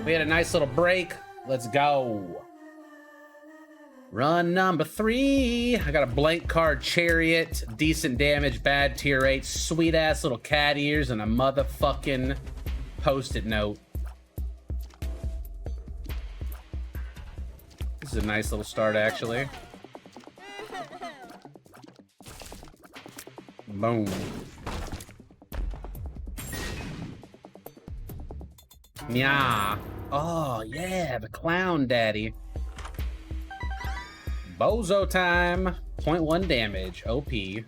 We had a nice little break. Let's go. Run number 3. I got a blank card chariot, decent damage, bad tier 8, sweet ass little cat ears, and a motherfucking post-it note. This is a nice little start, actually. Boom. Yeah. Oh, yeah, the clown daddy. Bozo time. 0.1 damage. OP. Yeah,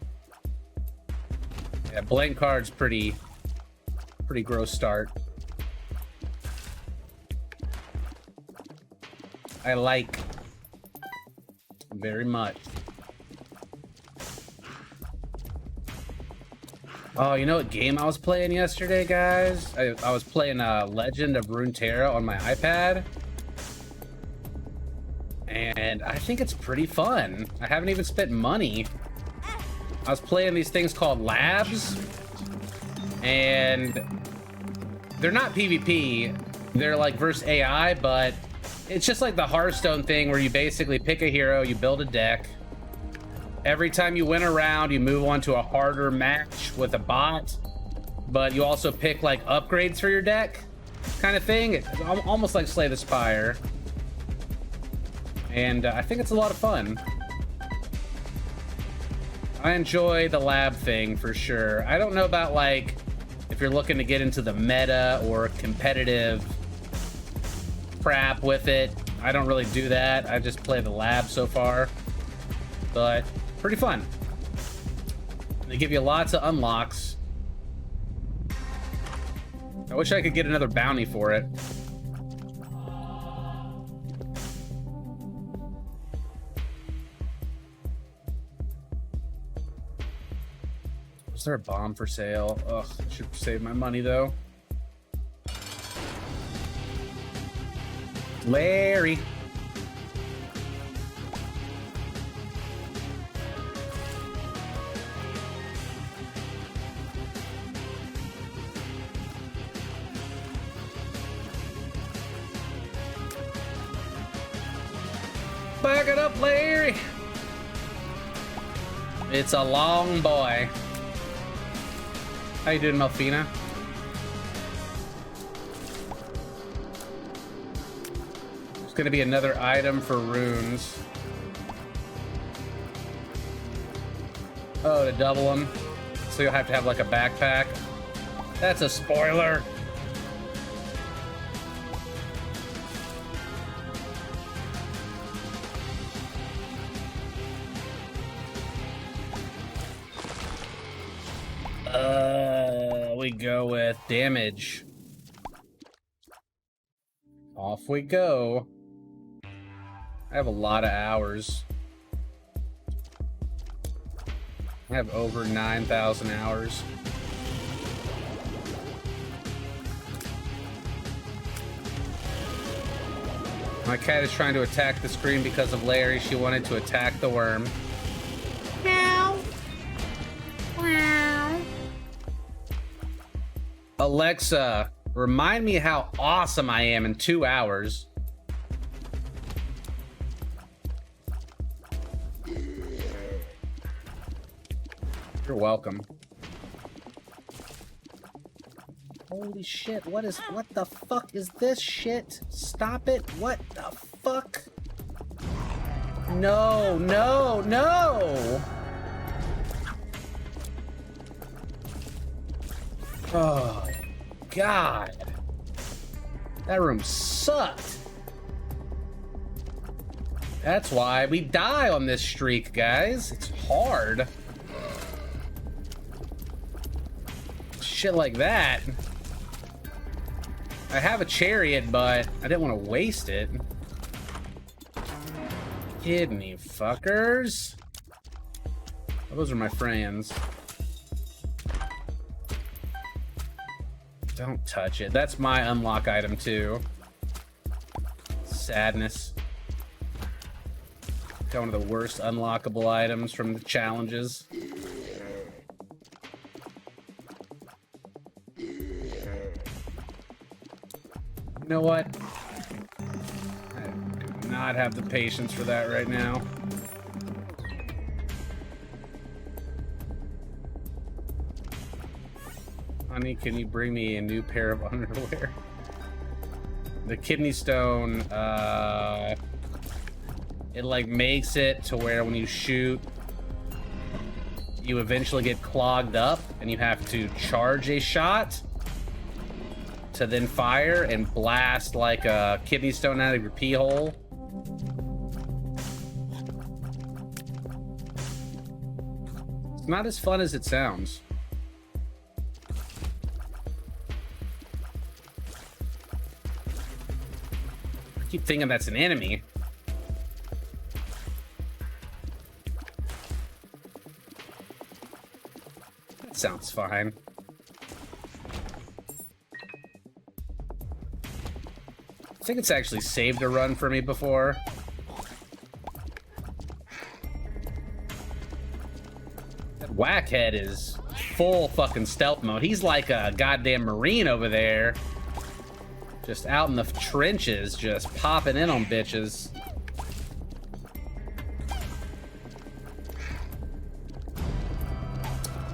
blank card's pretty gross start. I like very much. Oh, you know what game I was playing yesterday, guys? I was playing Legend of Runeterra on my iPad. And I think it's pretty fun. I haven't even spent money. I was playing these things called labs. And they're not PvP. They're like versus AI, but it's just like the Hearthstone thing where you basically pick a hero, you build a deck. Every time you win a round, you move on to a harder match with a bot, but you also pick like upgrades for your deck kind of thing. It's almost like Slay the Spire. And I think it's a lot of fun. I enjoy the lab thing for sure. I don't know about like if you're looking to get into the meta or competitive crap with it. I don't really do that. I just play the lab so far. But pretty fun. They give you lots of unlocks. I wish I could get another bounty for it. Is there a bomb for sale? Ugh, I should save my money though. Larry. Back it up, Larry. It's a long boy. How you doing, Melfina? There's gonna be another item for runes. Oh, to double them. So you'll have to have like a backpack. That's a spoiler. We go with damage. Off we go. I have a lot of hours. I have over 9,000 hours. My cat is trying to attack the screen because of Larry. She wanted to attack the worm. Meow. Meow. Alexa, remind me how awesome I am in 2 hours. You're welcome. Holy shit, what the fuck is this shit? Stop it, what the fuck? No, no, no! Oh, God. That room sucked. That's why we die on this streak, guys. It's hard. Shit like that. I have a chariot, but I didn't want to waste it. Kidney fuckers. Oh, those are my friends. Don't touch it. That's my unlock item too. Sadness. Got one of the worst unlockable items from the challenges. You know what? I do not have the patience for that right now. Honey, can you bring me a new pair of underwear? The kidney stone, it like makes it to where when you shoot, you eventually get clogged up and you have to charge a shot to then fire and blast like a kidney stone out of your pee hole. It's not as fun as it sounds. I keep thinking that's an enemy. That sounds fine. I think it's actually saved a run for me before. That Whackhead is full fucking stealth mode. He's like a goddamn Marine over there. Just out in the trenches, just popping in on bitches.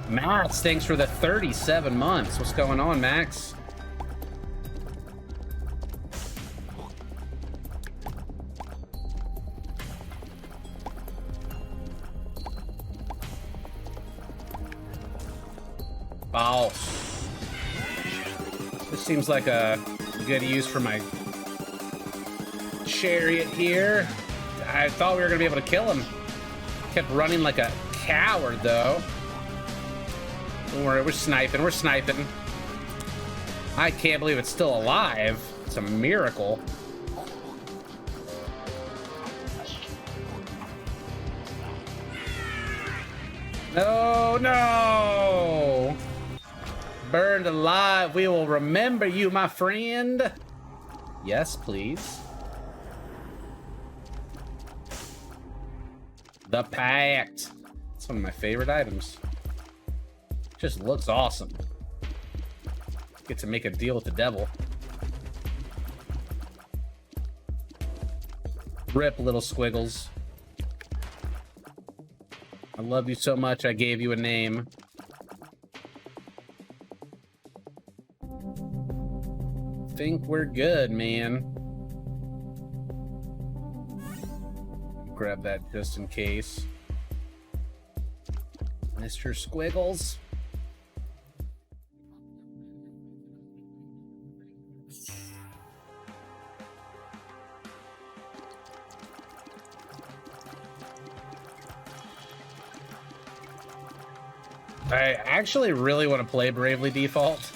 Max, thanks for the 37 months. What's going on, Max? Boss. This seems like a good use for my chariot here. I thought we were gonna be able to kill him. Kept running like a coward, though. Don't worry, we're sniping, we're sniping. I can't believe it's still alive. It's a miracle. No, no! Burned alive, we will remember you, my friend. Yes, please. The Pact. It's one of my favorite items. Just looks awesome. Get to make a deal with the devil. Rip, little squiggles. I love you so much, I gave you a name. Think we're good, man. Grab that just in case. Mr. Squiggles. I actually really want to play Bravely Default,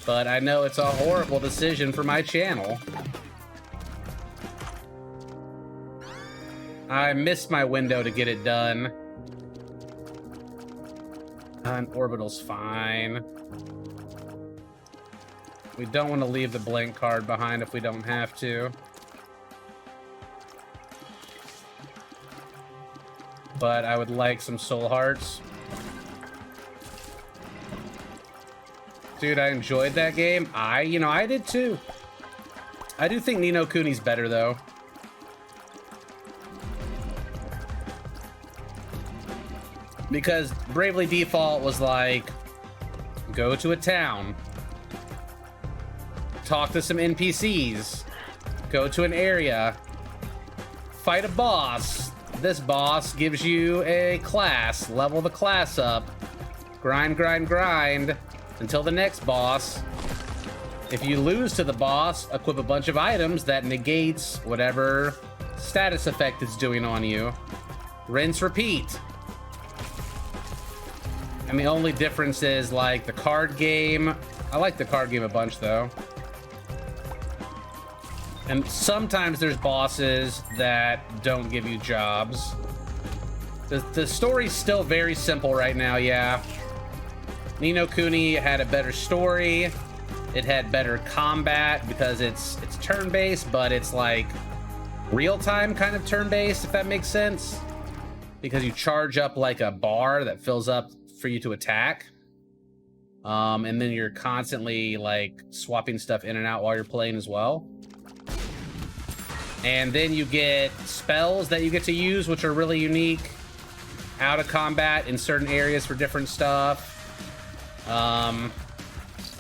but I know it's a horrible decision for my channel. I missed my window to get it done. An orbital's fine. We don't want to leave the blank card behind if we don't have to. But I would like some soul hearts. Dude, I enjoyed that game. I did too. I do think Ni no Kuni's better though. Because Bravely Default was like, go to a town, talk to some NPCs, go to an area, fight a boss. This boss gives you a class, level the class up, grind, grind, grind, until the next boss. If you lose to the boss, equip a bunch of items that negates whatever status effect it's doing on you. Rinse, repeat. And the only difference is like the card game. I like the card game a bunch though. And sometimes there's bosses that don't give you jobs. The story's still very simple right now, yeah. Ni no Kuni had a better story. It had better combat because it's turn-based, but it's like real-time kind of turn-based, if that makes sense. Because you charge up like a bar that fills up for you to attack. And then you're constantly like swapping stuff in and out while you're playing as well. And then you get spells that you get to use, which are really unique out of combat in certain areas for different stuff.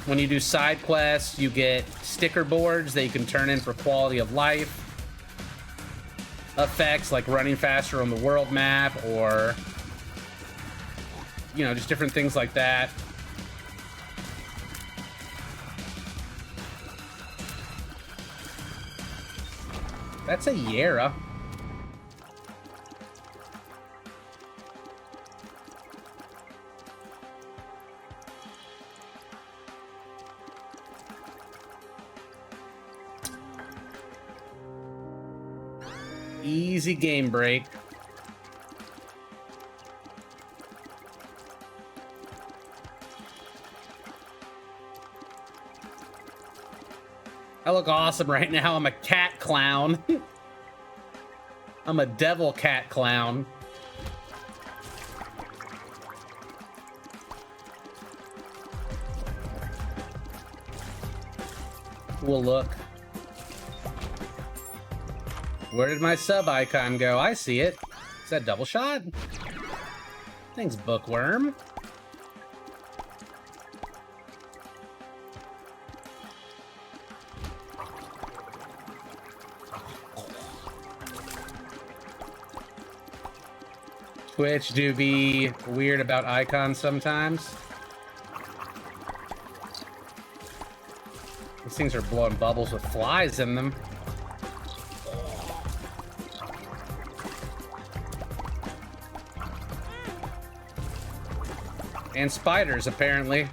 When you do side quests, you get sticker boards that you can turn in for quality of life effects, like running faster on the world map, or, you know, just different things like that. That's a Yara. Easy game break. I look awesome right now. I'm a cat clown. I'm a devil cat clown. Cool look. Where did my sub icon go? I see it. Is that double shot? Thanks, Bookworm. Twitch do be weird about icons sometimes. These things are blowing bubbles with flies in them. And spiders, apparently.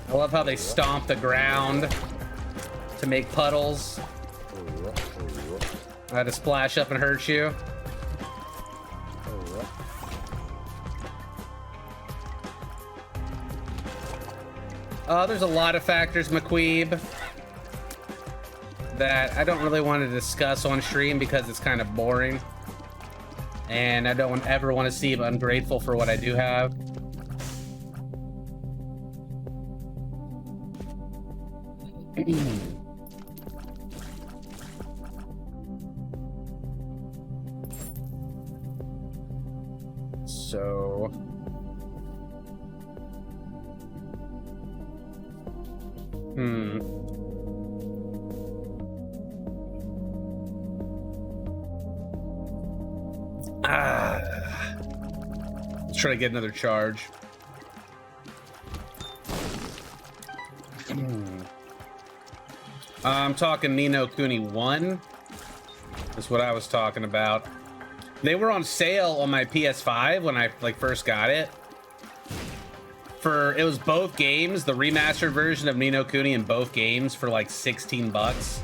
I love how they stomp the ground to make puddles. I had to splash up and hurt you. There's a lot of factors, McQueeb, that I don't really want to discuss on stream because it's kind of boring. And I don't ever want to seem ungrateful for what I do have. So... Let's try to get another charge. I'm talking Ni no Kuni 1. That's what I was talking about. They were on sale on my PS5 when I first got it. It was both games, the remastered version of Ni no Kuni in both games for like 16 bucks.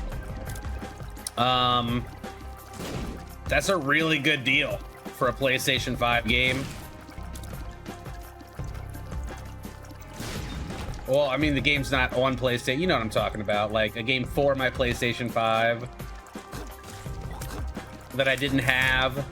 That's a really good deal for a PlayStation 5 game. Well, I mean, the game's not on PlayStation. You know what I'm talking about. Like, a game for my PlayStation 5 that I didn't have.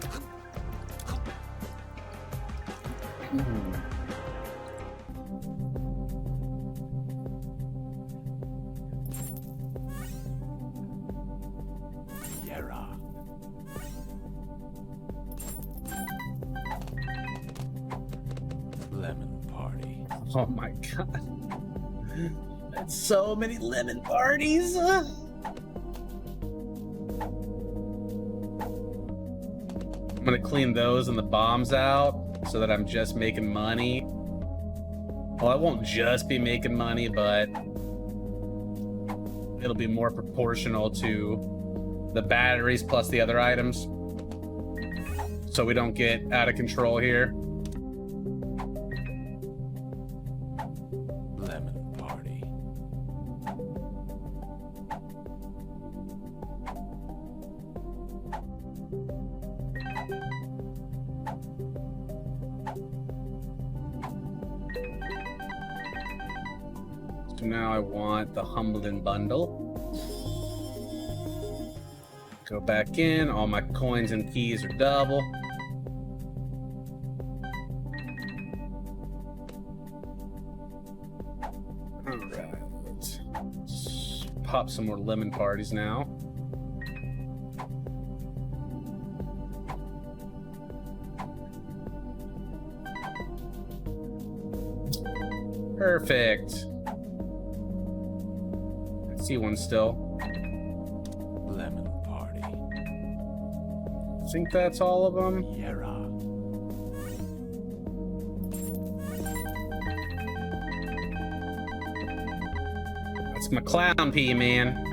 Lemon party. Oh my god. That's so many lemon parties. I'm gonna clean those and the bombs out so that I'm just making money. Well, I won't just be making money, but it'll be more proportional to the batteries plus the other items, so we don't get out of control here. Lemon party. So now I want the Humbling bundle. Go back in. All my coins and keys are double. Alright. Let's pop some more lemon parties now. Perfect. I see one still. Lemon party. I think that's all of them. Yera. That's my clown pea, man.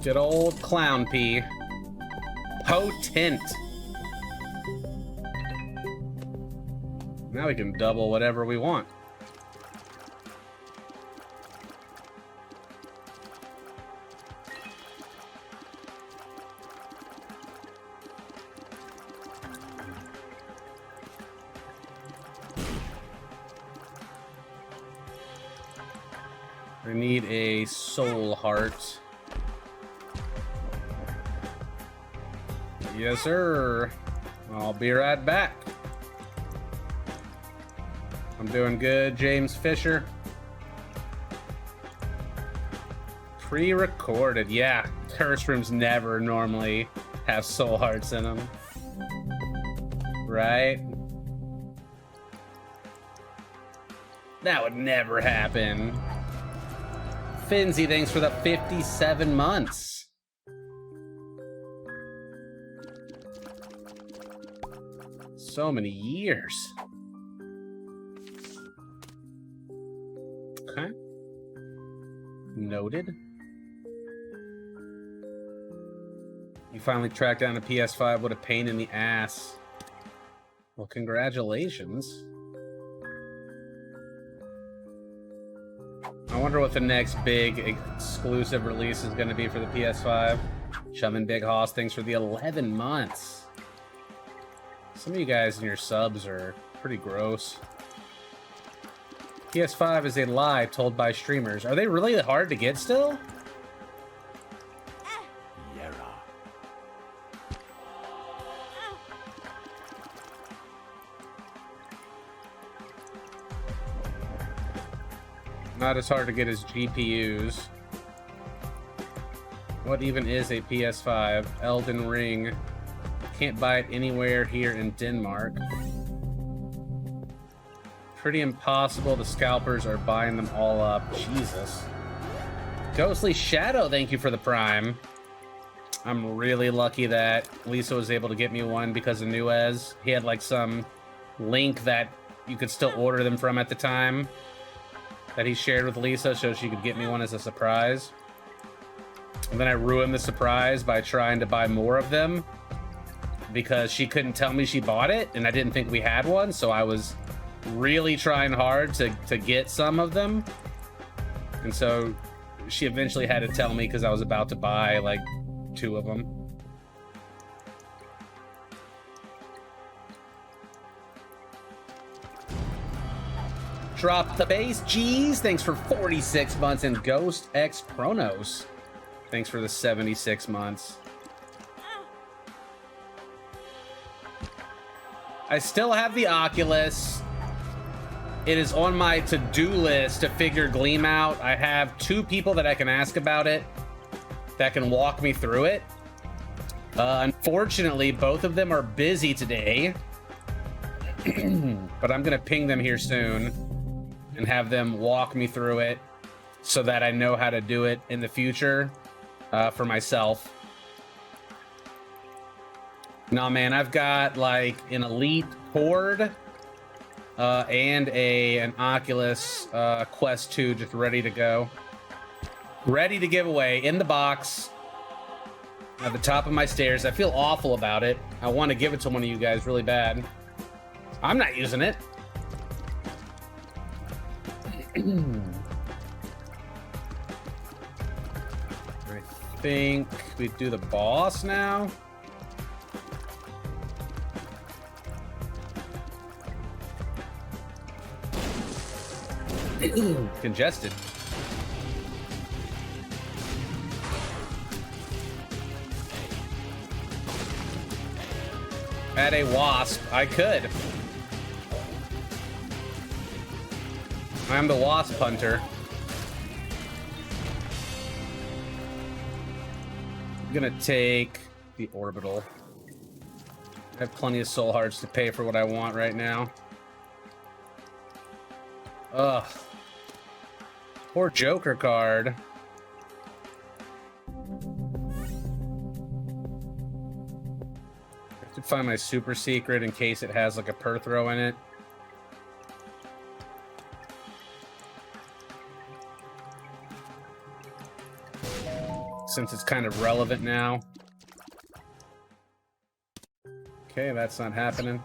Good old clown pea. Potent. Now we can double whatever we want. I need a soul heart. Yes, sir. I'll be right back. I'm doing good, James Fisher. Pre-recorded. Yeah, curse rooms never normally have soul hearts in them. Right? That would never happen. Finzy, thanks for the 57 months. So many years. Okay. Noted. You finally tracked down a PS5. What a pain in the ass. Well, congratulations. I wonder what the next big exclusive release is going to be for the PS5. Chumming Big Hoss, thanks for the 11 months. Some of you guys in your subs are pretty gross. PS5 is a lie told by streamers. Are they really hard to get still? Yera. Not as hard to get as GPUs. What even is a PS5? Elden Ring. Can't buy it anywhere here in Denmark. Pretty impossible. The scalpers are buying them all up. Jesus. Ghostly Shadow, thank you for the Prime. I'm really lucky that Lisa was able to get me one because of Nuez. He had like some link that you could still order them from at the time that he shared with Lisa so she could get me one as a surprise. And then I ruined the surprise by trying to buy more of them because she couldn't tell me she bought it and I didn't think we had one, so I was really trying hard to get some of them. And so she eventually had to tell me because I was about to buy like 2 of them. Drop the bass. Jeez, thanks for 46 months. And Ghost X Chronos, thanks for the 76 months. I still have the Oculus. It is on my to-do list to figure Gleam out. I have 2 people that I can ask about it that can walk me through it. Unfortunately, both of them are busy today. But I'm gonna ping them here soon and have them walk me through it so that I know how to do it in the future for myself. Nah, man, I've got like an Elite cord and an Oculus Quest 2 just ready to go. Ready to give away in the box at the top of my stairs. I feel awful about it. I want to give it to one of you guys really bad. I'm not using it. I think we do the boss now. Congested. At a wasp, I could. I'm the wasp hunter. I'm gonna take the orbital. I have plenty of soul hearts to pay for what I want right now. Ugh. Poor Joker card. I have to find my super secret in case it has like a per throw in it. Since it's kind of relevant now. Okay, that's not happening.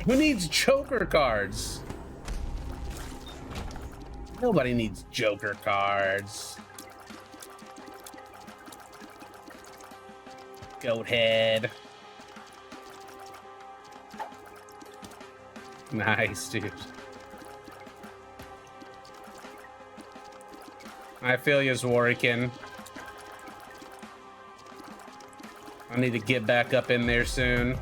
Who needs Joker cards? Nobody needs Joker cards. Goat head. Nice, dude. I feel you, Zwarikin. I need to get back up in there soon.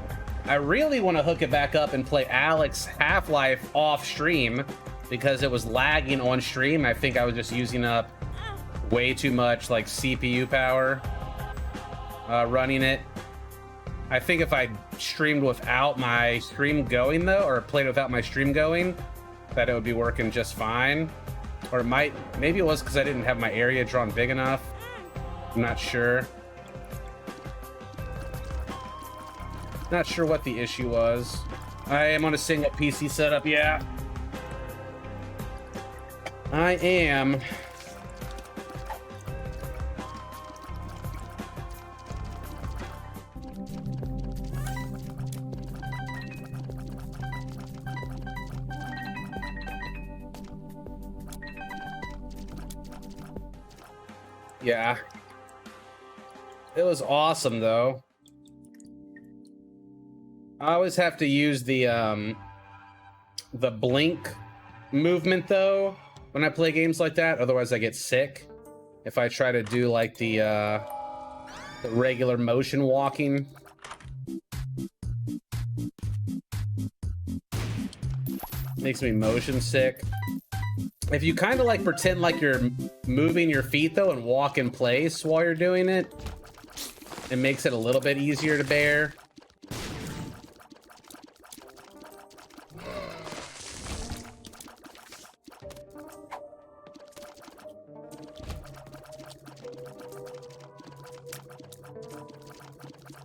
I really want to hook it back up and play Alex Half-Life off stream because it was lagging on stream. I think I was just using up way too much like CPU power running it. I think if I streamed without my stream going though, or played without my stream going, that it would be working just fine. Or it might, maybe it was because I didn't have my area drawn big enough. I'm not sure. Not sure what the issue was. I am on a single PC setup, yeah. I am. Yeah. It was awesome though. I always have to use the blink movement though when I play games like that, otherwise I get sick if I try to do like the regular motion walking. Makes me motion sick. If you kind of like pretend like you're moving your feet though and walk in place while you're doing it, it makes it a little bit easier to bear.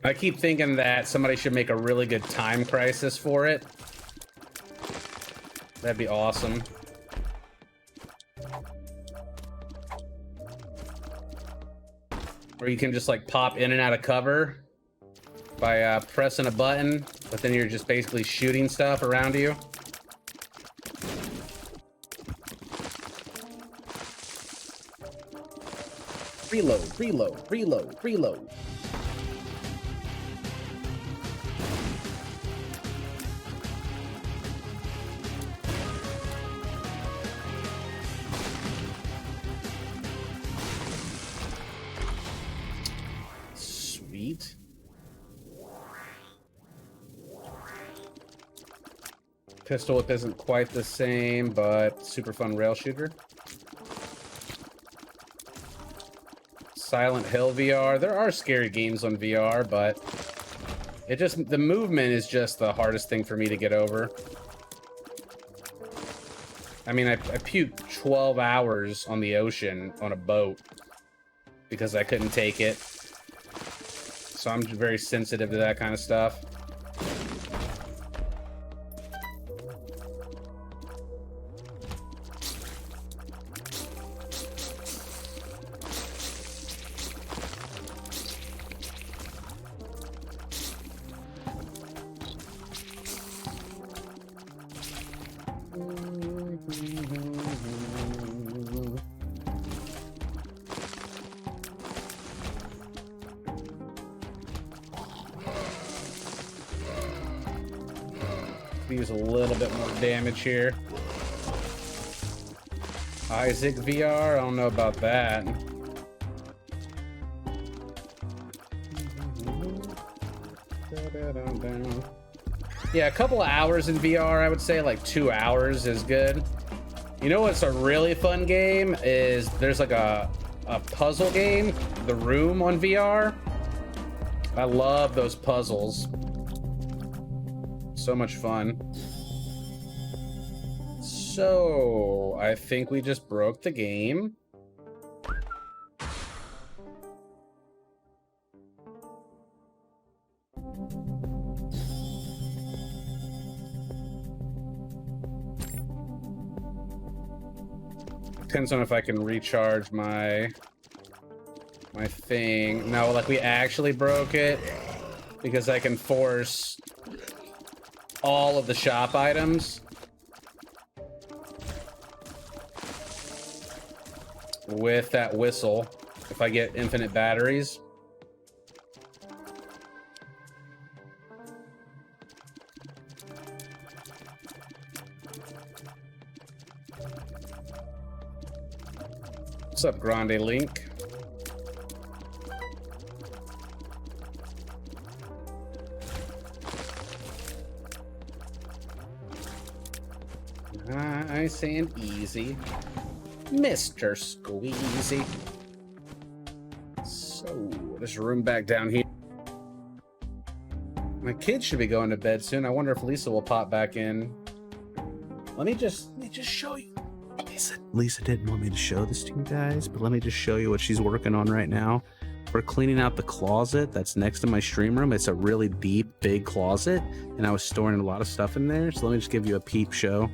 I keep thinking that somebody should make a really good time crisis for it. That'd be awesome. Where you can just like pop in and out of cover by pressing a button, but then you're just basically shooting stuff around you. Reload, reload, reload, reload. Pistol whip isn't quite the same, but super fun rail shooter. Silent Hill VR. There are scary games on VR, but the movement is just the hardest thing for me to get over. I mean, I puked 12 hours on the ocean on a boat because I couldn't take it. So I'm very sensitive to that kind of stuff. use a little bit more damage here. Isaac VR? I don't know about that. Yeah, a couple of hours in VR, I would say like 2 hours is good. You know what's a really fun game is there's like a puzzle game, The Room on VR. I love those puzzles. So much fun. So, I think we just broke the game. Depends on if I can recharge my thing. No, like we actually broke it because I can force all of the shop items with that whistle if I get infinite batteries. What's up, Grande Link? Nice and easy, Mr. Squeezy. So, there's room back down here. My kids should be going to bed soon. I wonder if Lisa will pop back in. Let me just show you. Lisa didn't want me to show this to you guys, but let me just show you what she's working on right now. We're cleaning out the closet that's next to my stream room. It's a really deep, big closet, and I was storing a lot of stuff in there. So let me just give you a peep show.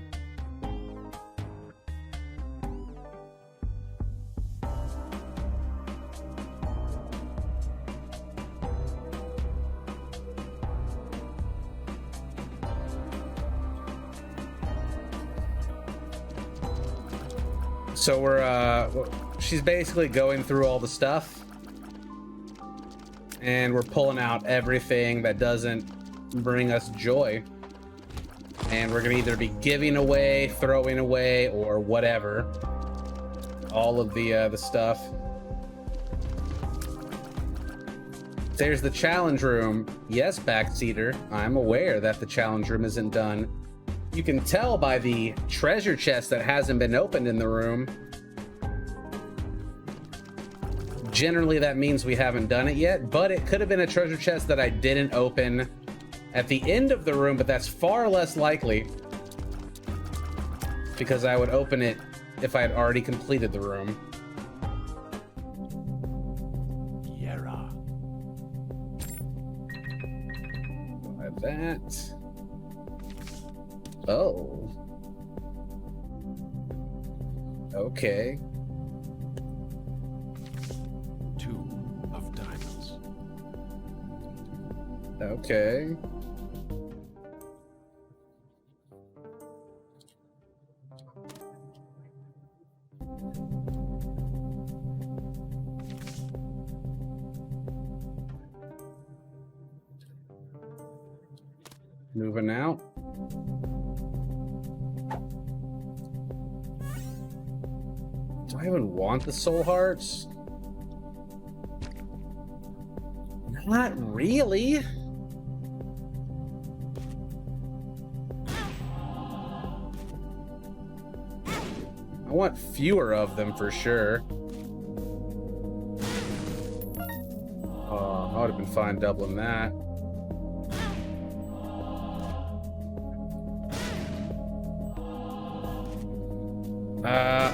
So she's basically going through all the stuff, and we're pulling out everything that doesn't bring us joy. And we're gonna either be giving away, throwing away, or whatever. All of the stuff. There's the challenge room. Yes, backseater, I'm aware that the challenge room isn't done. You can tell by the treasure chest that hasn't been opened in the room. Generally, that means we haven't done it yet, but it could have been a treasure chest that I didn't open at the end of the room, but that's far less likely because I would open it if I had already completed the room. Like that. Oh. Okay. 2 of diamonds. Okay. Moving out. Do I even want the soul hearts? Not really. I want fewer of them for sure. Oh, I would have been fine doubling that.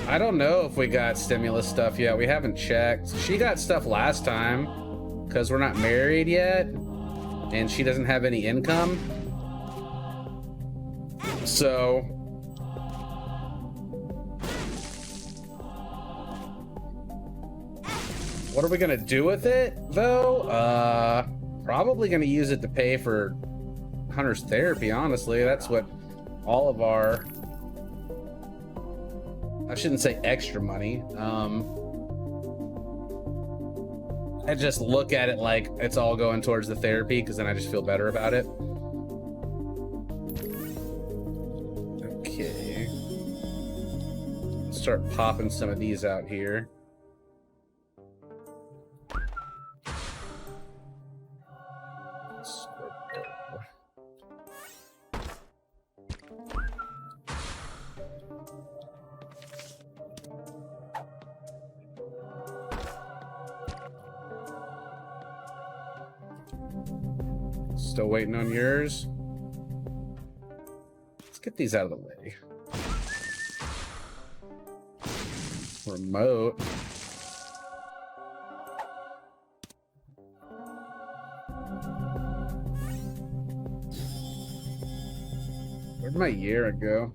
I don't know if we got stimulus stuff yet. We haven't checked. She got stuff last time because we're not married yet and she doesn't have any income. So what are we gonna do with it though? Probably gonna use it to pay for Hunter's therapy, honestly. That's what all of our, I shouldn't say extra money. I just look at it like it's all going towards the therapy because then I just feel better about it. Okay. Let's start popping some of these out here. Still waiting on yours. Let's get these out of the way. Remote. Where'd my year go?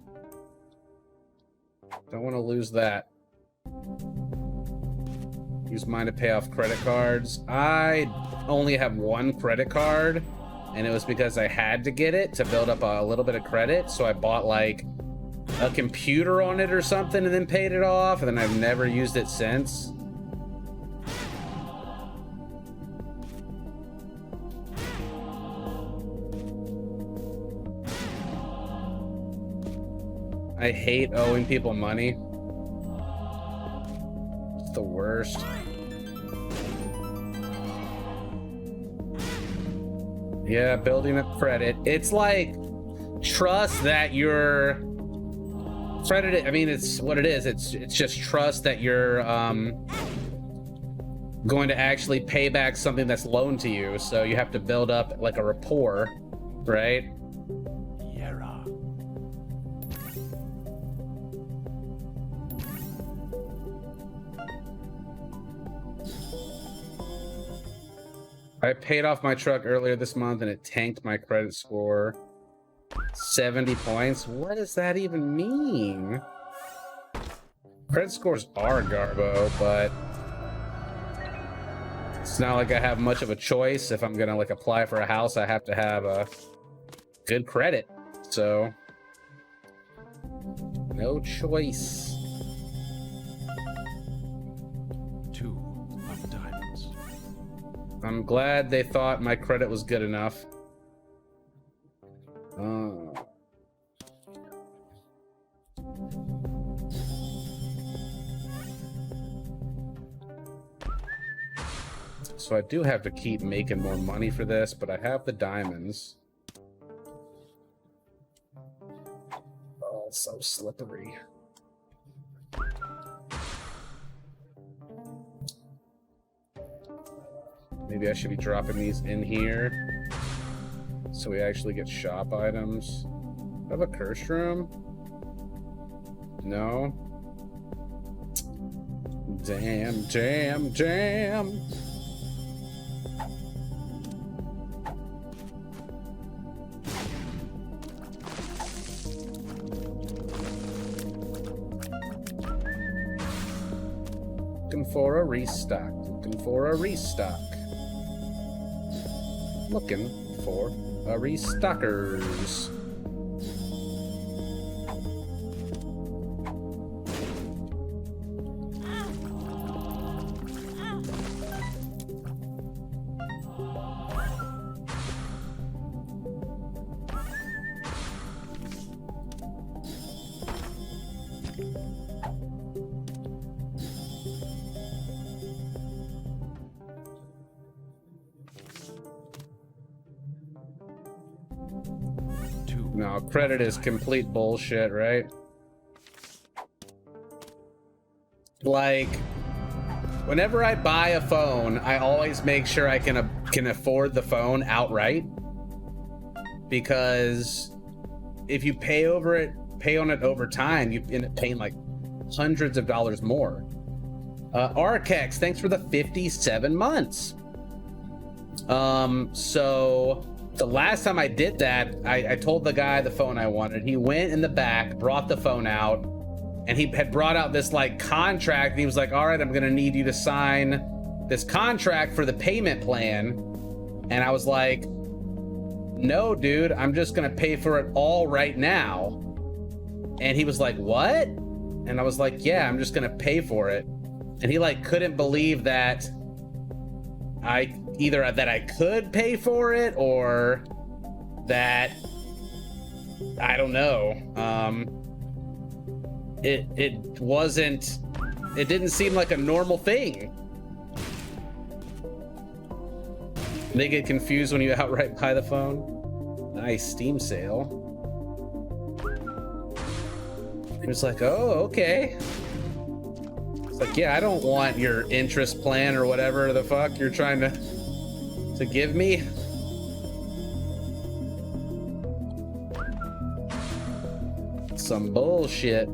Don't want to lose that. Use mine to pay off credit cards. I only have one credit card, and it was because I had to get it to build up a little bit of credit. So I bought like a computer on it or something and then paid it off, and then I've never used it since. I hate owing people money. It's the worst. Yeah, building up credit. It's like, trust that you're credited. I mean, it's what it is. It's just trust that you're going to actually pay back something that's loaned to you. So you have to build up like a rapport, right? I paid off my truck earlier this month and it tanked my credit score 70 points. What does that even mean? Credit scores are garbo, but it's not like I have much of a choice. If I'm gonna like apply for a house, I have to have a good credit. So no choice. I'm glad they thought my credit was good enough. So I do have to keep making more money for this, but I have the diamonds. Oh, it's so slippery. Maybe I should be dropping these in here so we actually get shop items. Do I have a curse room? No. Damn. Looking for a restock. Looking for a restockers. No, credit is complete bullshit, right? Like, whenever I buy a phone, I always make sure I can afford the phone outright. Because if you pay on it over time, you end up paying like hundreds of dollars more. Arkex, thanks for the 57 months. So the last time I did that, I told the guy the phone I wanted. He went in the back, brought the phone out, and he had brought out this like contract. And he was like, all right, I'm gonna need you to sign this contract for the payment plan. And I was like, no, dude, I'm just gonna pay for it all right now. And he was like, what? And I was like, yeah, I'm just gonna pay for it. And he like couldn't believe that either that I could pay for it or that I don't know. it wasn't, it didn't seem like a normal thing. They get confused when you outright buy the phone. Nice Steam sale. It's like, oh, okay. It's like, yeah, I don't want your interest plan or whatever the fuck you're trying to give me. Some bullshit.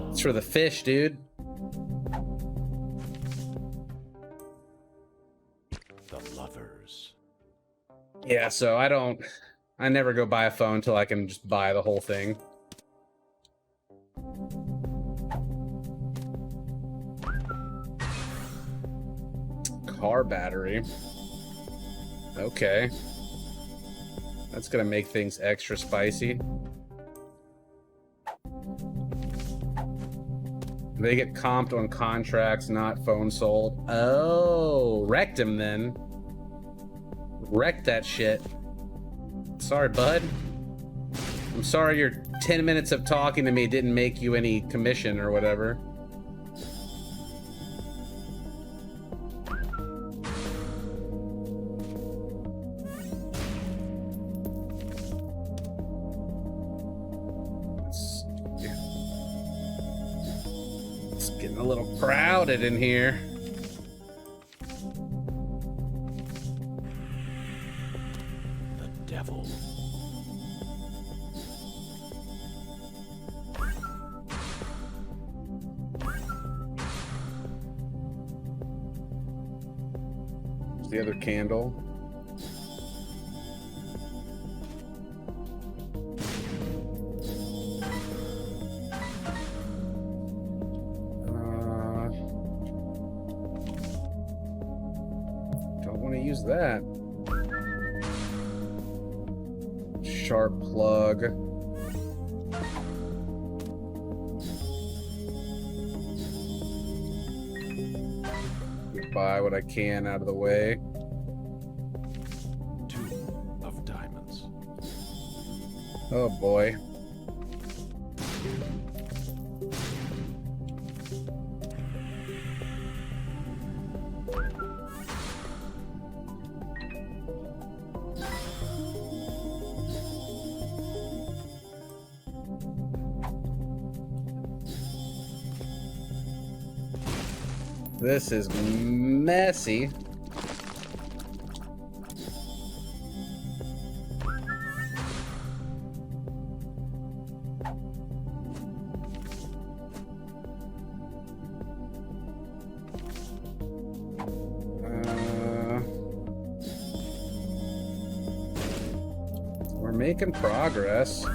It's for the fish, dude. The lovers. Yeah, so I never go buy a phone until I can just buy the whole thing. Car battery. Okay. That's gonna make things extra spicy. They get comped on contracts, not phone sold. Oh, wrecked him then. Wrecked that shit. Sorry, bud. I'm sorry your 10 minutes of talking to me didn't make you any commission or whatever. It's getting a little crowded in here. The devil. The other candle. Don't want to use that. Sharp plug. Buy what I can out of the way. 2 of diamonds. Oh boy. This is messy. We're making progress.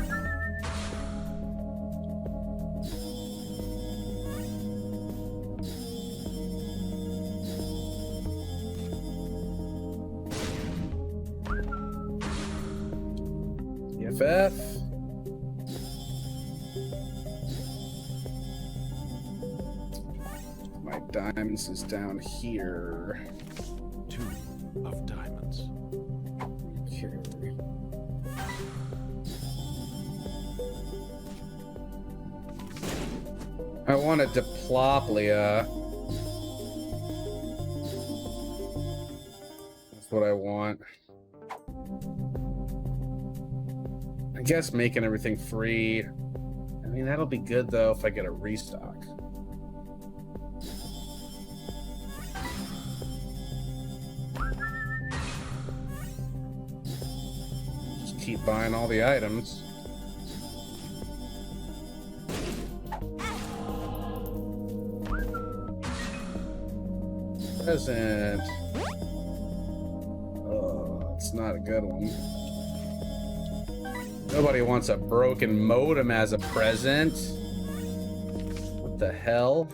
EFF. My diamonds is down here. 2 of diamonds. Okay. I want a diplopia. That's what I want. I guess making everything free. I mean, that'll be good though if I get a restock. Just keep buying all the items. Present. Oh, it's not a good one. Nobody wants a broken modem as a present. What the hell?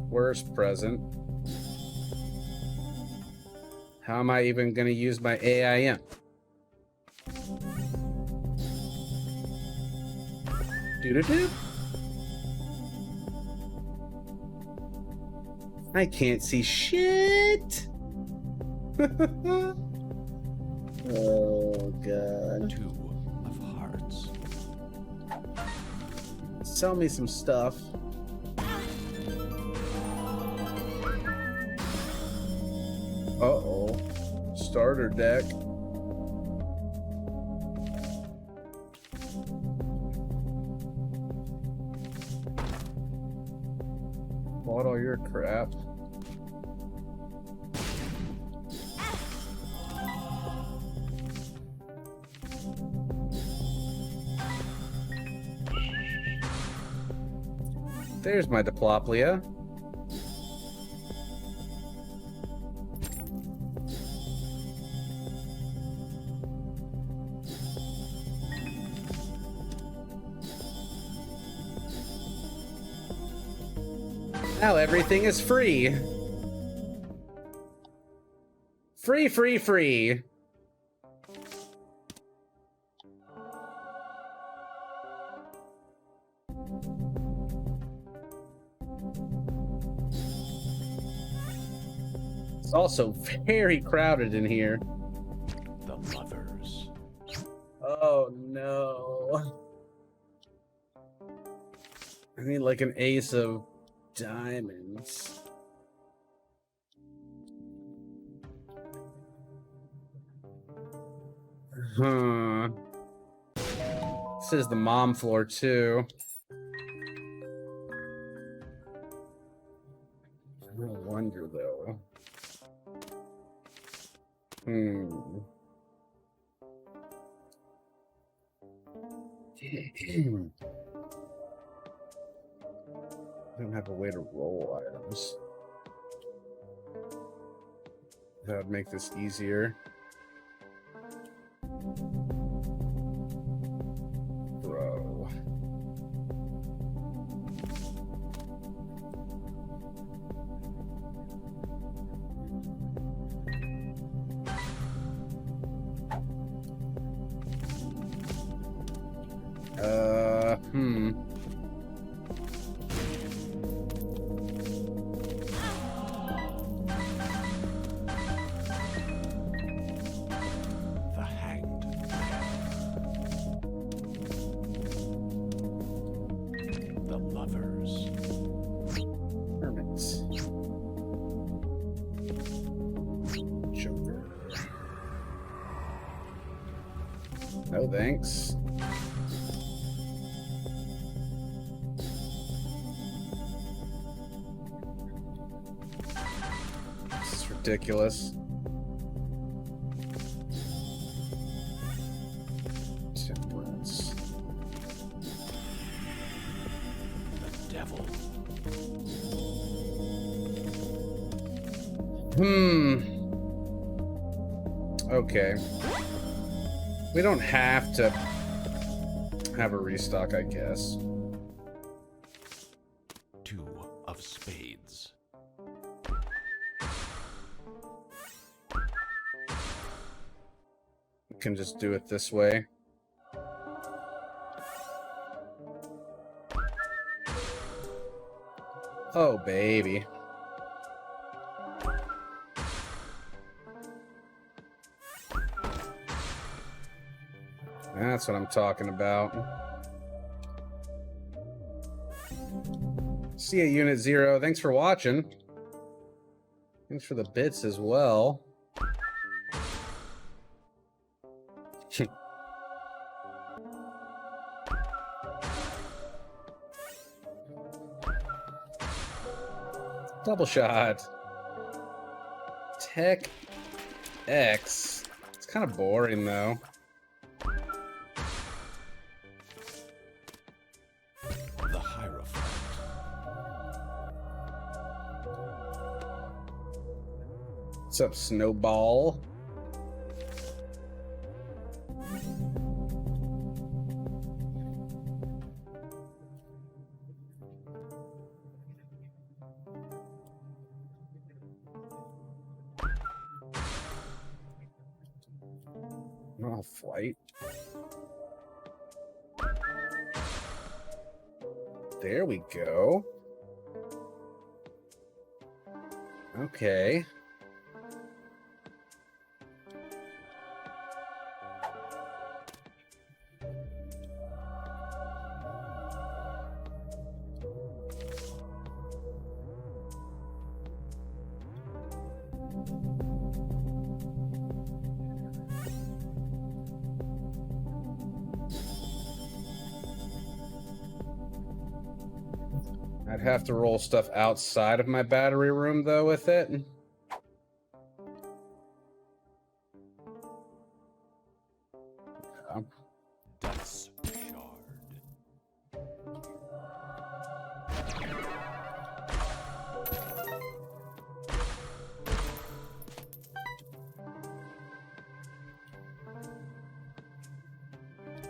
Worst present. How am I even going to use my AIM? Doo-doo-doo. I can't see shit. Oh, God. 2 of hearts. Sell me some stuff. Uh-oh. Starter deck. Bought all your crap. There's my Diplopia. Now everything is free. Free, free, free. It's also very crowded in here. The lovers. Oh no. I need like an ace of diamonds. Huh. This is the mom floor too. No wonder though. I don't have a way to roll items. That would make this easier. Bro. The hanged. The lovers. Hermits. Joker. No thanks. This is ridiculous. Temperance. The devil. Okay. We don't have to have a restock, I guess. 2 of spades. We can just do it this way. Oh, baby. That's what I'm talking about. See ya, Unit Zero. Thanks for watching. Thanks for the bits as well. Double shot. Tech X. It's kind of boring though. The Hierophant. What's up, Snowball? Oh, flight. There we go. Okay. I'd have to roll stuff outside of my battery room, though, with it. Yeah. Dice shard.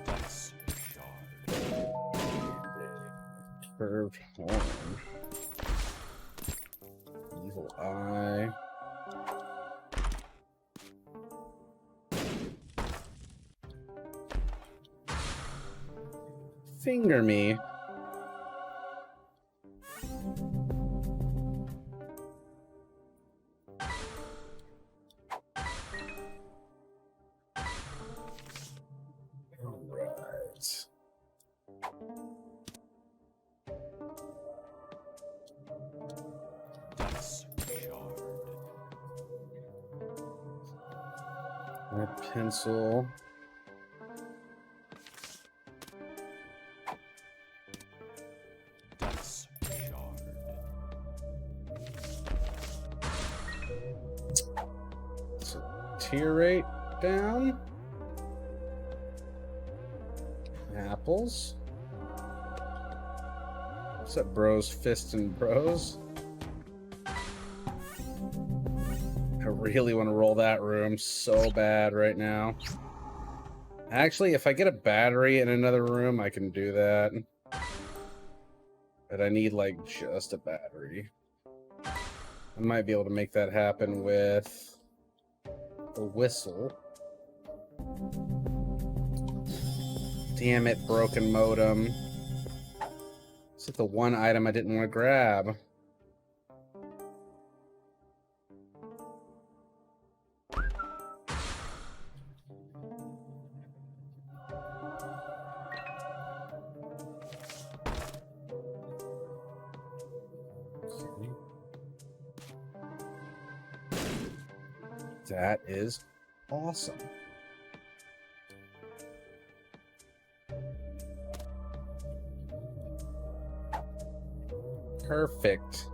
Dice shard. Curved horn. Evil eye. Finger me. All right. Dice shard. My pencil. Dice shard. So tier rate down. Apples. What's up, bros? Fist and bros. I really want to roll that room so bad right now. Actually, if I get a battery in another room, I can do that. But I need, like, just a battery. I might be able to make that happen with the whistle. Damn it, broken modem. It's like the one item I didn't want to grab. That is awesome. Perfect.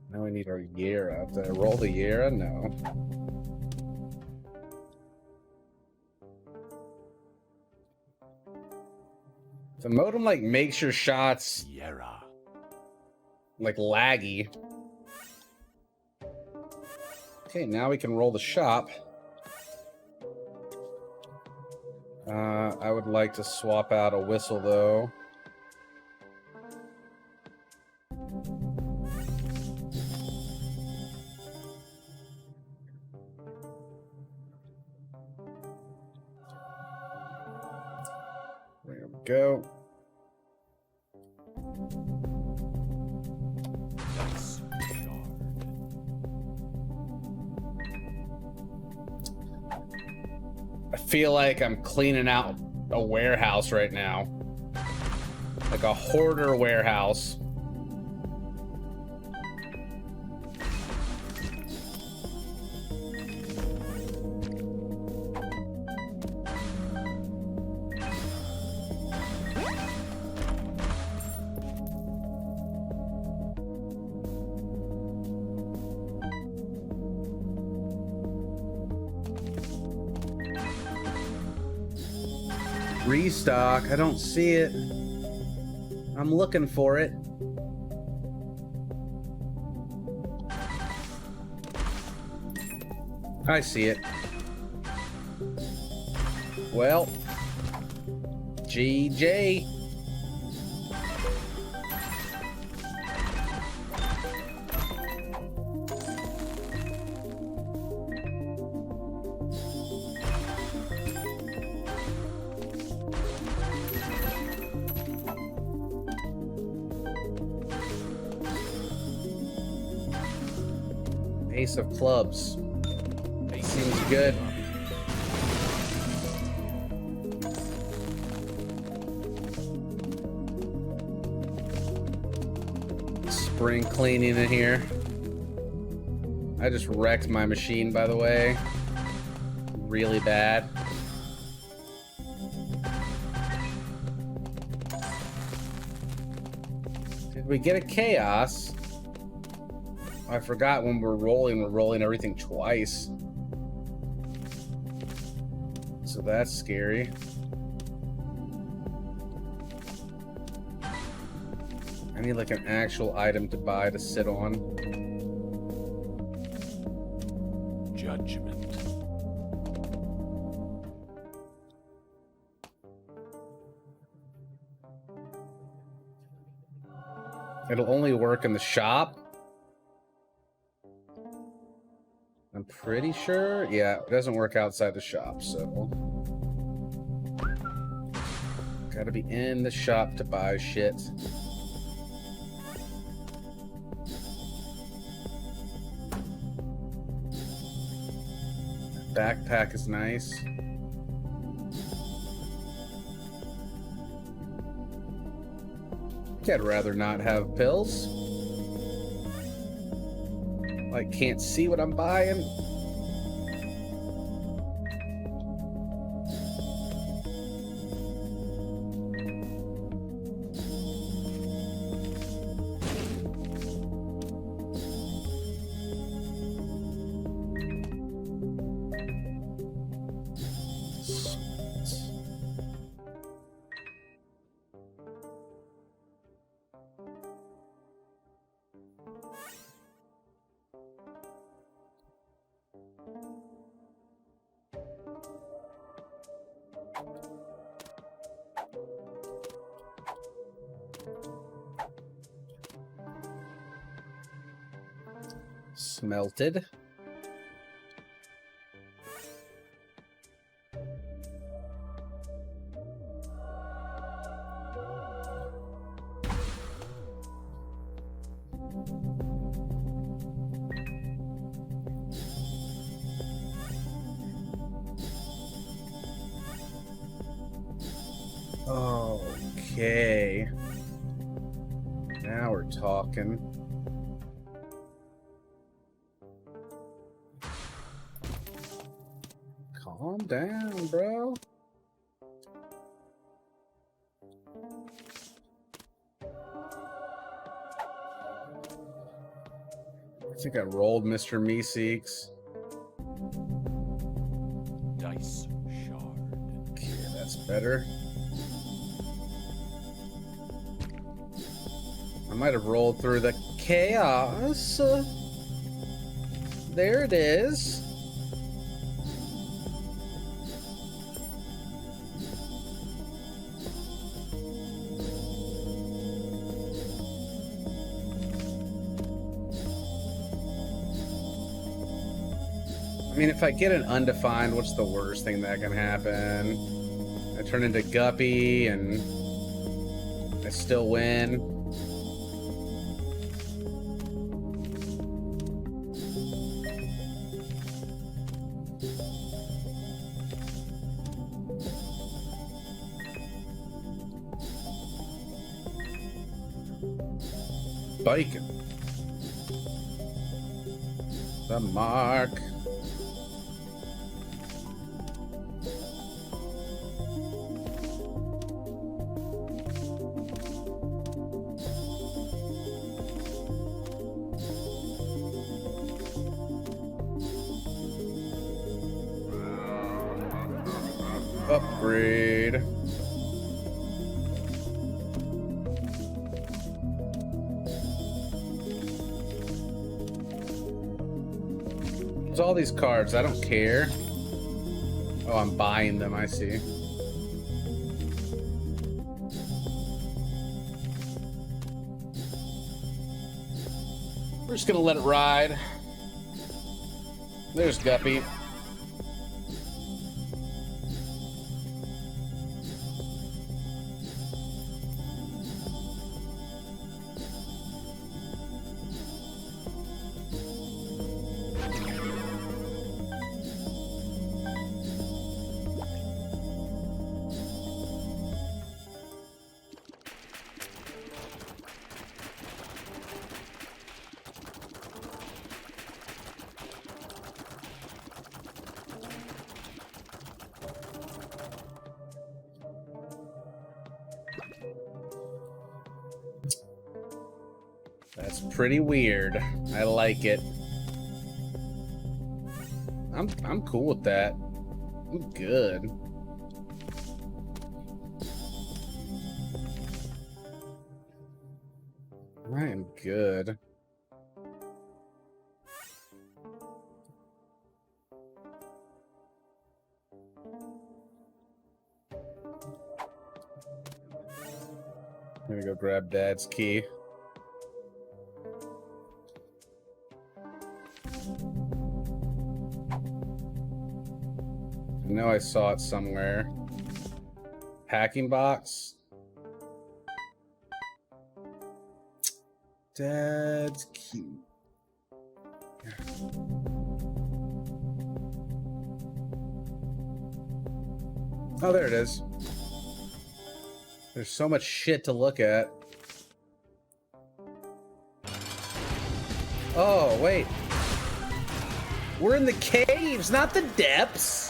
Now we need our Yera. Did I roll the Yera? No. The modem like makes your shots Yera. like laggy. Okay, now we can roll the shop. I would like to swap out a whistle though. There we go. Dice shard. I feel like I'm cleaning out a warehouse right now. Like a hoarder warehouse. Restock. I don't see it. I'm looking for it. I see it. Well, GJ. Ace of clubs. Seems good. Spring cleaning in here. I just wrecked my machine, by the way. Really bad. Did we get a chaos? I forgot when we're rolling everything twice. So that's scary. I need like an actual item to buy to sit on. Judgment. It'll only work in the shop. I'm pretty sure. Yeah, it doesn't work outside the shop, so gotta be in the shop to buy shit. Backpack is nice. I'd rather not have pills. Like, can't see what I'm buying. Smelted. Okay. Now we're talking. Calm down, bro. I think I rolled Mr. Meeseeks. Dice shard. Okay, that's better. I might have rolled through the chaos. There it is. I mean, if I get an undefined, what's the worst thing that can happen? I turn into Guppy and I still win. Bacon. The mark. Upgrade. There's all these cards. I don't care. Oh, I'm buying them. I see. We're just gonna let it ride. There's Guppy. That's pretty weird. I like it. I'm cool with that. I'm good. I am good. I'm gonna go grab Dad's key. I know I saw it somewhere. Packing box. Dad's key. Oh, there it is. There's so much shit to look at. Oh, wait. We're in the caves, not the depths.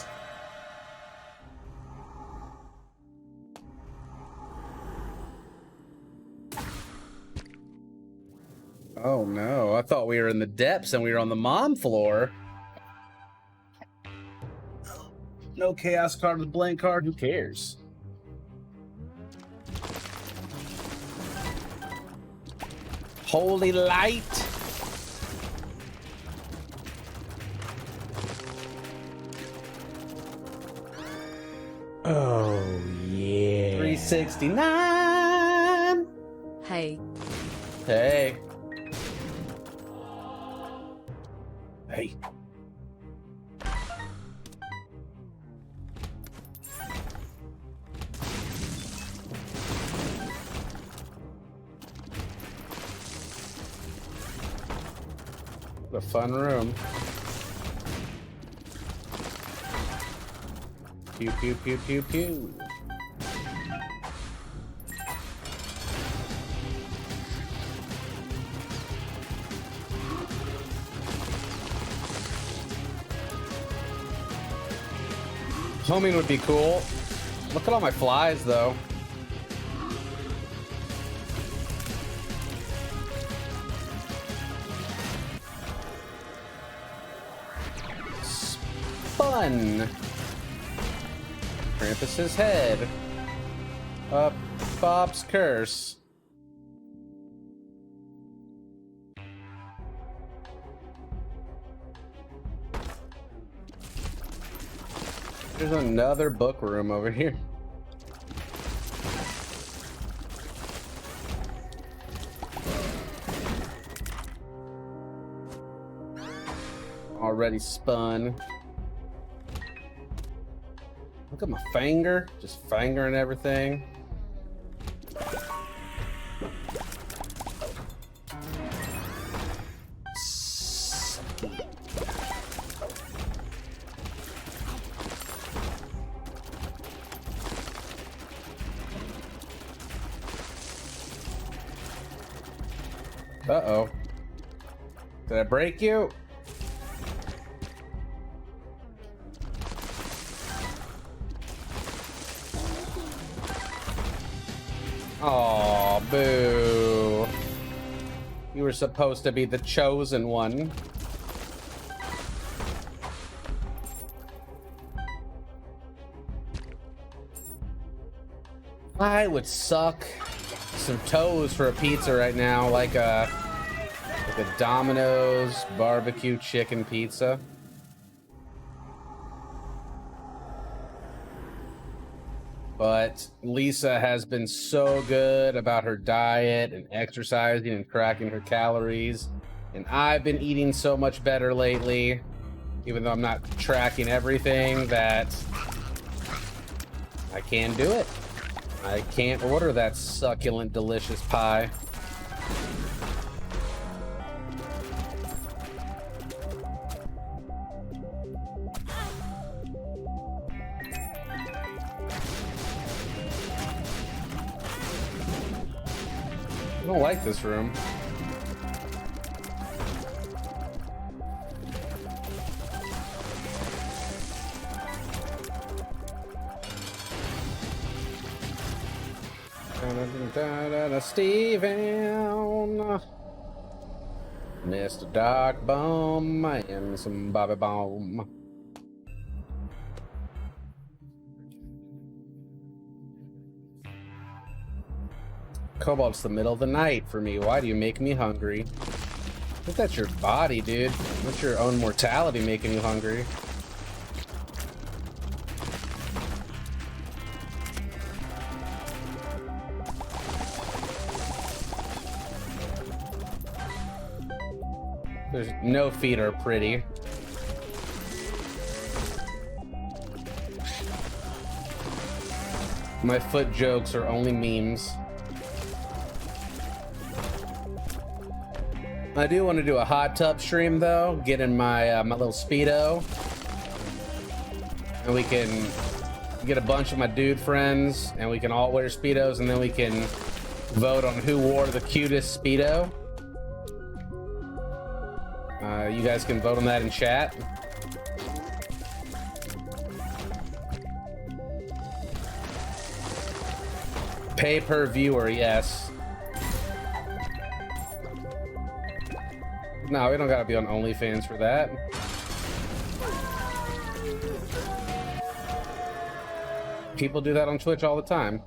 Oh no, I thought we were in the depths and we were on the mom floor. No chaos card with blank card, who cares? Holy light. Oh, yeah. 369. Hey. Hey. Hey. What a fun room. Pew, pew, pew, pew, pew. Homing would be cool. Look at all my flies, though. Spun. Krampus's head. Bob's curse. There's another book room over here. Already spun. Look at my finger, just fingering everything. Uh-oh. Did I break you? Aw, boo. You were supposed to be the chosen one. I would suck some toes for a pizza right now, like a Domino's barbecue chicken pizza. But Lisa has been so good about her diet and exercising and tracking her calories. And I've been eating so much better lately, even though I'm not tracking everything, that I can do it. I can't order that succulent, delicious pie. I don't like this room. Steven. Mr. Dark Bomb, I am some Bobby Bomb. Cobalt's the middle of the night for me. Why do you make me hungry? I think that's your body, dude. That's your own mortality making you hungry. There's no feet are pretty. My foot jokes are only memes. I do want to do a hot tub stream though. Get in my my little Speedo, and we can get a bunch of my dude friends, and we can all wear Speedos, and then we can vote on who wore the cutest Speedo. You guys can vote on that in chat. Pay per viewer, yes. No, we don't gotta be on OnlyFans for that. People do that on Twitch all the time.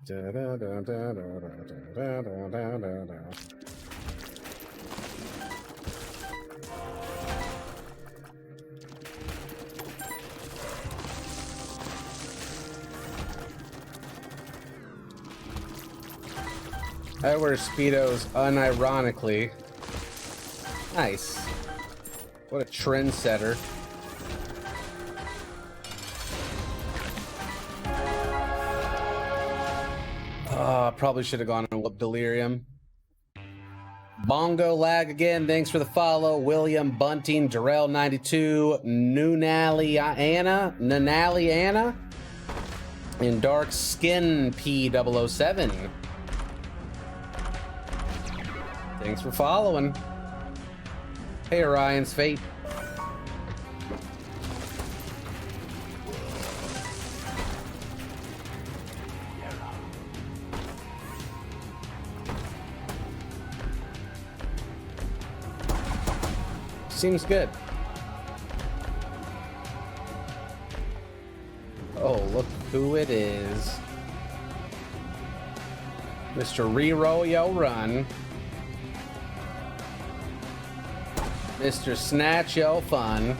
I wear Speedos unironically. Nice. What a trendsetter. Probably should have gone and whooped Delirium. Bongo lag again. Thanks for the follow. William Bunting, Darrell 92, Nunali Anna, and Dark Skin P007. Thanks for following. Hey, Orion's Fate. Seems good. Oh, look who it is. Mr. Reroll Yo Run. Mr. Snatch Yo Fun.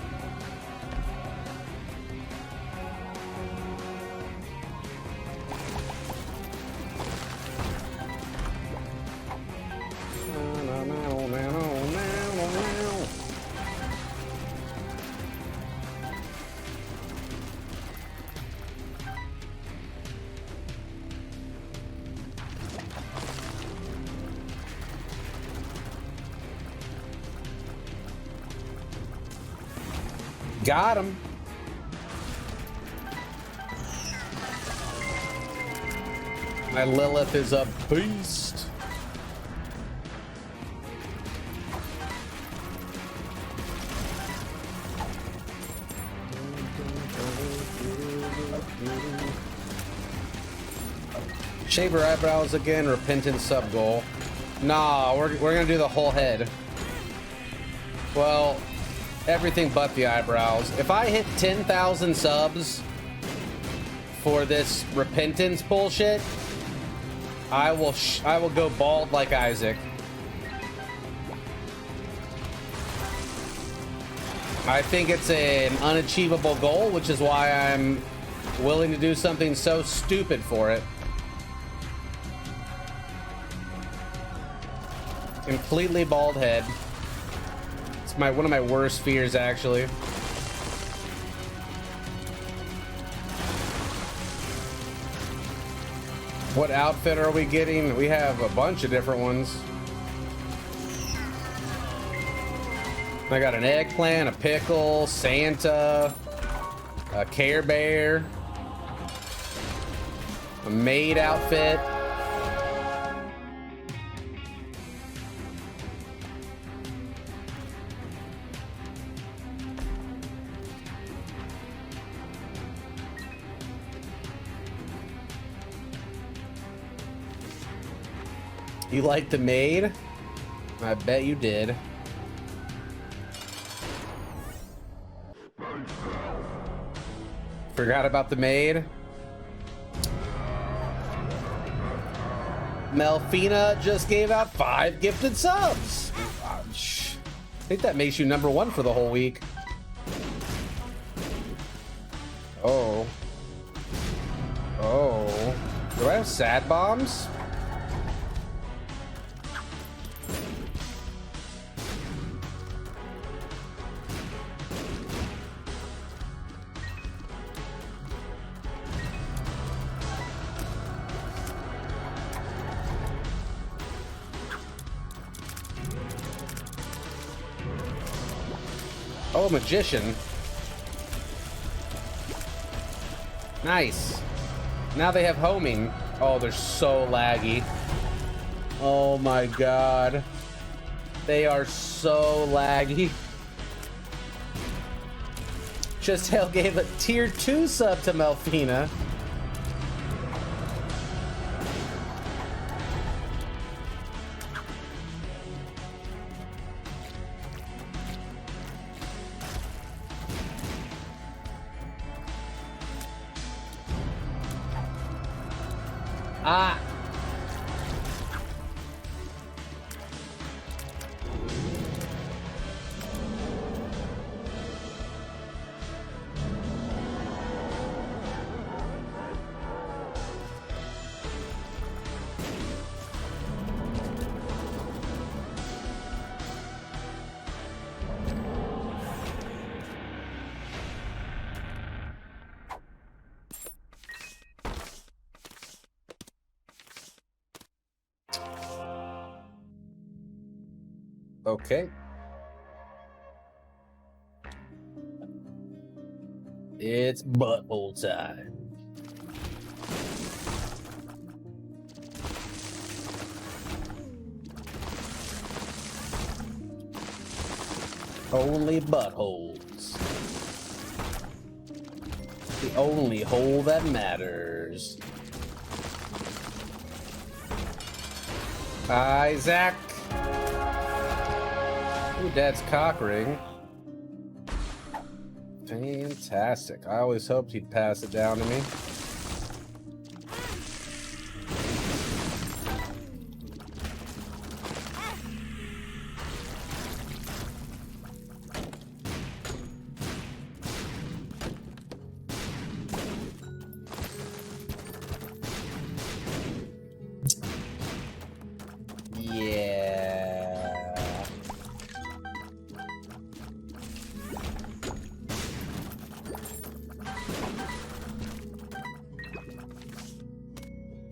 Got him. My Lilith is a beast. Shave her eyebrows again, repentant sub goal. Nah, we're gonna do the whole head. Well, everything but the eyebrows. If I hit 10,000 subs for this repentance bullshit, I will go bald like Isaac. I think it's an unachievable goal, which is why I'm willing to do something so stupid for it. Completely bald head. It's one of my worst fears, actually. What outfit are we getting? We have a bunch of different ones. I got an eggplant, a pickle, Santa, a Care Bear, a Maid outfit. You liked the Maid? I bet you did. Forgot about the Maid? Melfina just gave out 5 gifted subs. I think that makes you #1 for the whole week. Oh. Oh. Do I have sad bombs? Oh, magician. Nice. Now they have homing. Oh, they're so laggy. Oh my god. They are so laggy. Just Hell gave a tier 2 sub to Melfina. Ah. Okay. It's butthole time. Only buttholes. The only hole that matters. Isaac. Ooh, Dad's cock ring. Fantastic. I always hoped he'd pass it down to me.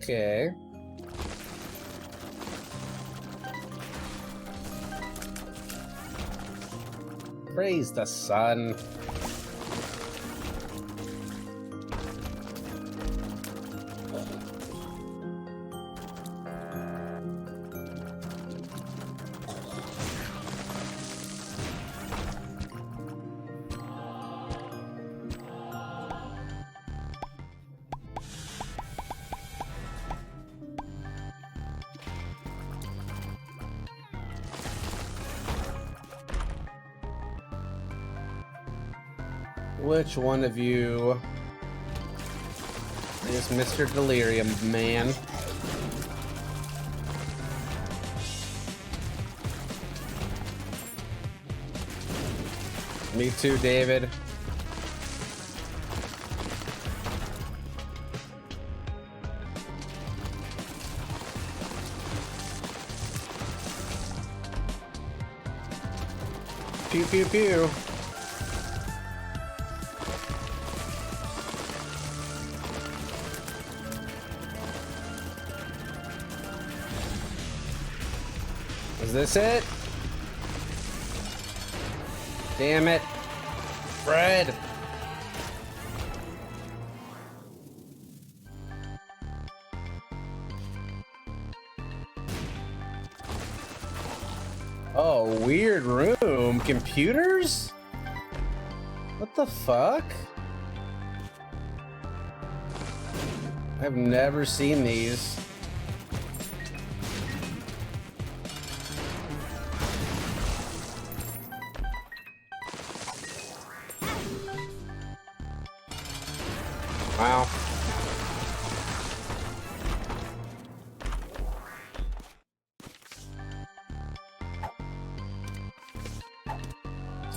Okay. Praise the sun. Which one of you is Mr. Delirium, man? Me too, David. Pew, pew, pew. Is this it? Damn it. Fred. Oh, weird room. Computers? What the fuck? I've never seen these.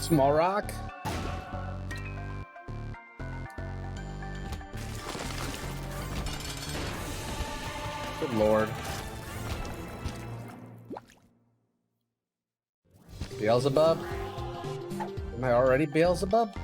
Small rock. Good lord. Beelzebub? Am I already Beelzebub?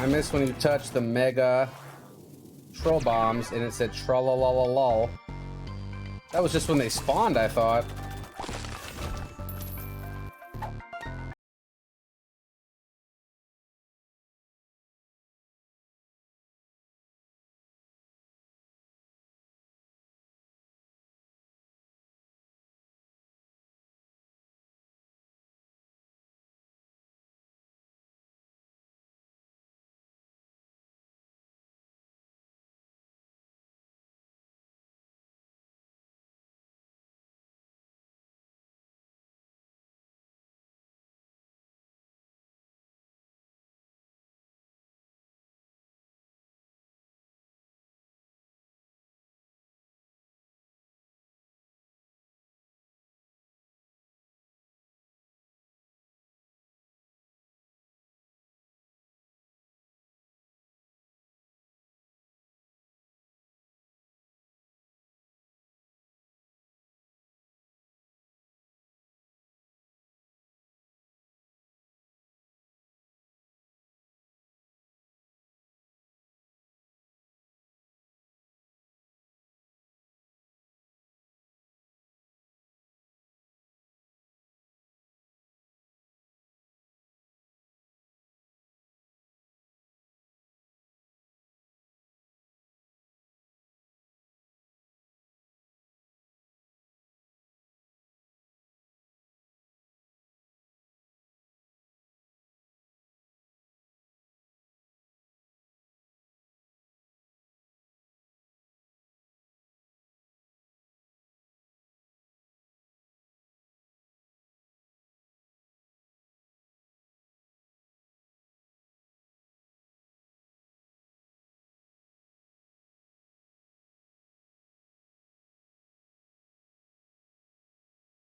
I miss when you touch the mega troll bombs and it said tralalalal. That was just when they spawned, I thought.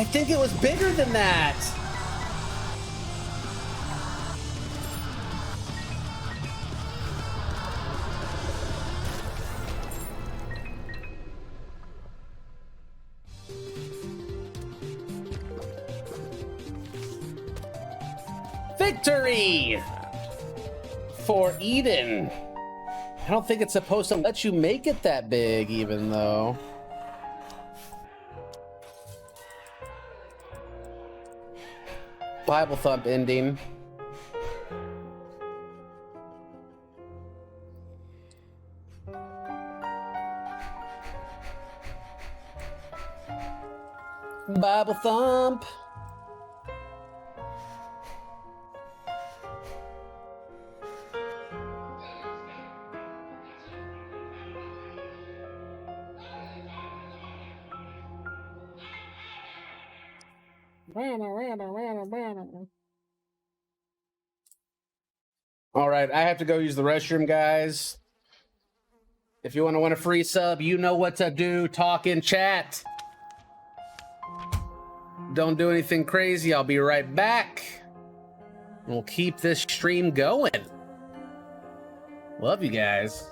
I think it was bigger than that. Victory for Eden. I don't think it's supposed to let you make it that big, even though. Bible thump ending. Bible thump. All right, I have to go use the restroom, guys. If you want to win a free sub, you know what to do. Talk in chat. Don't do anything crazy. I'll be right back. We'll keep this stream going. Love you guys.